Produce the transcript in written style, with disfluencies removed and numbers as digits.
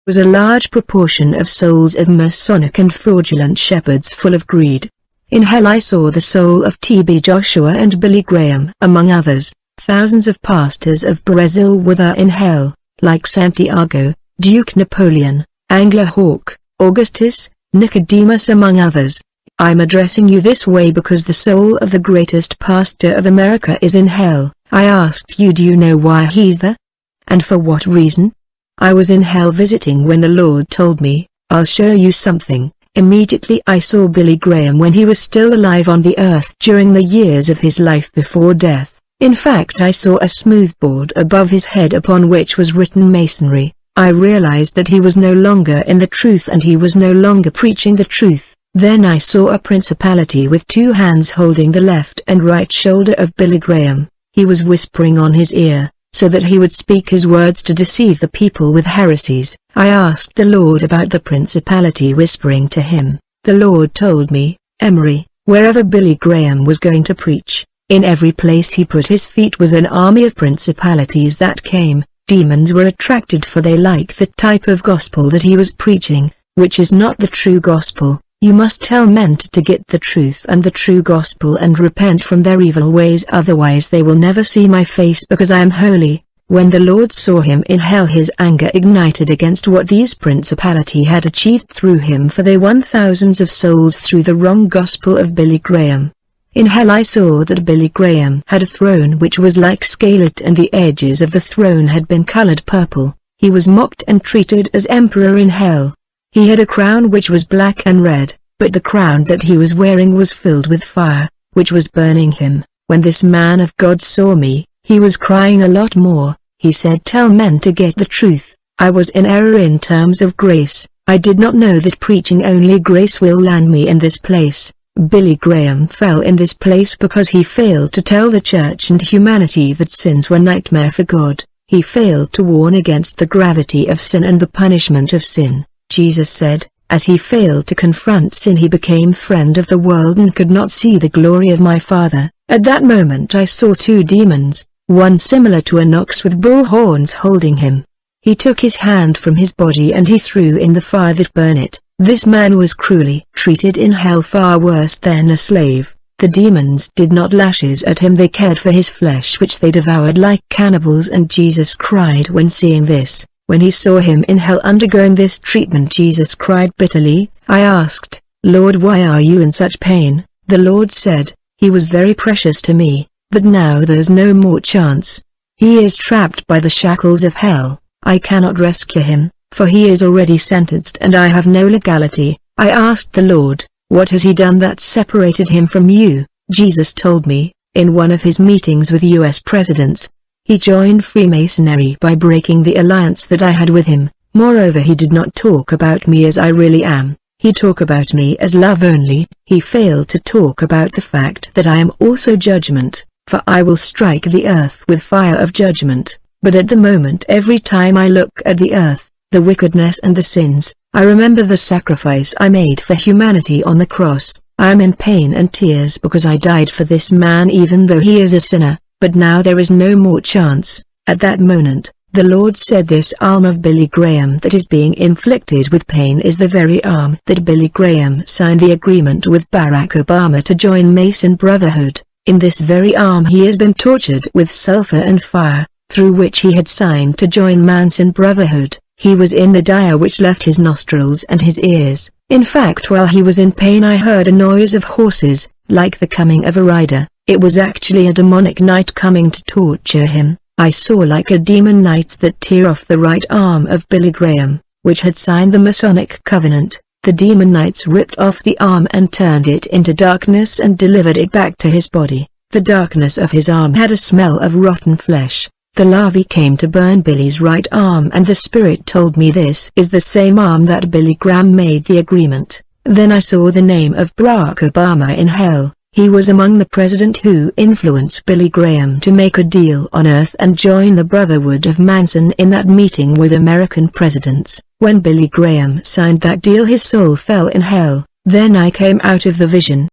was a large proportion of souls of Masonic and fraudulent shepherds full of greed. In hell I saw the soul of T.B. Joshua and Billy Graham, among others. Thousands of pastors of Brazil were there in hell, like Santiago, Duke Napoleon, Angler Hawk, Augustus, Nicodemus among others. I'm addressing you this way because the soul of the greatest pastor of America is in hell. I asked you, do you know why he's there? And for what reason? I was in hell visiting when the Lord told me, I'll show you something. Immediately I saw Billy Graham when he was still alive on the earth during the years of his life before death. In fact, I saw a smoothboard above his head upon which was written Masonry. I realized that he was no longer in the truth and he was no longer preaching the truth. Then I saw a principality with two hands holding the left and right shoulder of Billy Graham. He was whispering on his ear, so that he would speak his words to deceive the people with heresies. I asked the Lord about the principality whispering to him. The Lord told me, Emery, wherever Billy Graham was going to preach, in every place he put his feet was an army of principalities that came. Demons were attracted, for they like the type of gospel that he was preaching, which is not the true gospel. You must tell men to get the truth and the true gospel and repent from their evil ways, otherwise they will never see my face, because I am holy. When the Lord saw him in hell, his anger ignited against what these principality had achieved through him, for they won thousands of souls through the wrong gospel of Billy Graham. In hell I saw that Billy Graham had a throne which was like scarlet, and the edges of the throne had been colored purple. He was mocked and treated as emperor in hell. He had a crown which was black and red, but the crown that he was wearing was filled with fire, which was burning him. When this man of God saw me, he was crying a lot more. He said, tell men to get the truth. I was in error in terms of grace. I did not know that preaching only grace will land me in this place. Billy Graham fell in this place because he failed to tell the church and humanity that sins were nightmare for God. He failed to warn against the gravity of sin and the punishment of sin. Jesus said, as he failed to confront sin, he became friend of the world and could not see the glory of my Father. At that moment I saw two demons, one similar to an ox with bull horns holding him. He took his hand from his body and he threw in the fire that burned it. This man was cruelly treated in hell, far worse than a slave. The demons did not lashes at him, they cared for his flesh, which they devoured like cannibals, and Jesus cried when seeing this. When he saw him in hell undergoing this treatment, Jesus cried bitterly. I asked, Lord, why are you in such pain? The Lord said, he was very precious to me, but now there's no more chance. He is trapped by the shackles of hell. I cannot rescue him, for he is already sentenced and I have no legality. I asked the Lord, what has he done that separated him from you? Jesus told me, in one of his meetings with U.S. presidents, he joined Freemasonry by breaking the alliance that I had with him. Moreover, he did not talk about me as I really am. He talked about me as love only. He failed to talk about the fact that I am also judgment, for I will strike the earth with fire of judgment. But at the moment, every time I look at the earth, the wickedness and the sins, I remember the sacrifice I made for humanity on the cross. I am in pain and tears because I died for this man even though he is a sinner, but now there is no more chance. At that moment, the Lord said, this arm of Billy Graham that is being inflicted with pain is the very arm that Billy Graham signed the agreement with Barack Obama to join Mason Brotherhood. In this very arm he has been tortured with sulfur and fire, through which he had signed to join Manson Brotherhood. He was in the dire which left his nostrils and his ears. In fact, while he was in pain, I heard a noise of horses, like the coming of a rider. It was actually a demonic knight coming to torture him. I saw like a demon knights that tear off the right arm of Billy Graham, which had signed the Masonic covenant. The demon knights ripped off the arm and turned it into darkness and delivered it back to his body. The darkness of his arm had a smell of rotten flesh. The larvae came to burn Billy's right arm, and the spirit told me this is the same arm that Billy Graham made the agreement. Then I saw the name of Barack Obama in hell. He was among the president who influenced Billy Graham to make a deal on earth and join the Brotherhood of Manson in that meeting with American presidents. When Billy Graham signed that deal, his soul fell in hell. Then I came out of the vision.